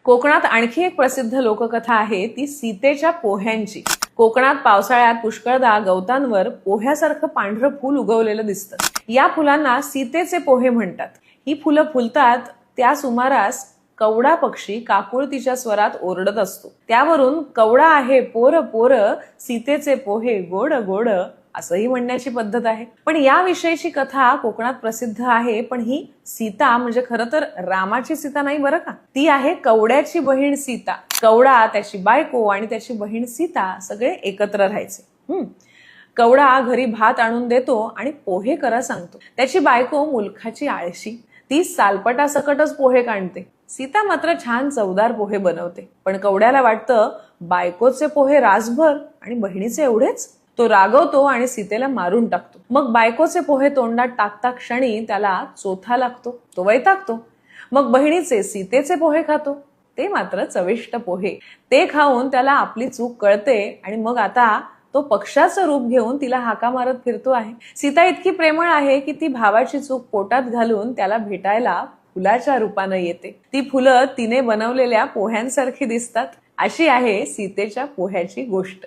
कोकणात आणखी एक प्रसिद्ध लोककथा आहे ती सीतेच्या पोह्यांची। कोकणात पावसाळ्यात पुष्कळदा गवतांवर पोह्यासारखं पांढरं फूल उगवलेलं दिसतं। या फुलांना सीतेचे पोहे म्हणतात। ही फुलं फुलतात त्या सुमारास कवडा पक्षी काकुळतीच्या स्वरात ओरडत असतो। त्यावरून कवडा आहे पोर पोर सीतेचे पोहे गोड गोड असंही म्हणण्याची पद्धत आहे। पण याविषयीची कथा कोकणात प्रसिद्ध आहे, पण ही सीता म्हणजे खरं तर रामाची सीता नाही बरं का, ती आहे कवड्याची बहीण सीता। कवडा, त्याची बायको आणि त्याची बहीण सीता सगळे एकत्र राहायचे। कवडा घरी भात आणून देतो आणि पोहे करा सांगतो। त्याची बायको मुलखाची आळशी, ती सालपटासकटच पोहे काढते। सीता मात्र छान चवदार पोहे बनवते। पण कवड्याला वाटतं बायकोचे पोहे रासभर आणि बहिणीचे एवढेच। तो रागवतो आणि सीतेला मारून टाकतो। मग बायकोचे पोहे तोंडात टाकता क्षणी त्याला चोथा लागतो, तो वैतागतो। मग बहिणीचे सीतेचे पोहे खातो, ते मात्र चविष्ट पोहे। ते खाऊन त्याला आपली चूक कळते आणि मग आता तो पक्षाचं रूप घेऊन तिला हाका मारत फिरतो आहे। सीता इतकी प्रेमळ आहे की ती भावाची चूक पोटात घालून त्याला भेटायला फुलाच्या रूपानं येते। ती फुलं तिने बनवलेल्या पोह्यांसारखी दिसतात। अशी आहे सीतेच्या पोह्याची गोष्ट।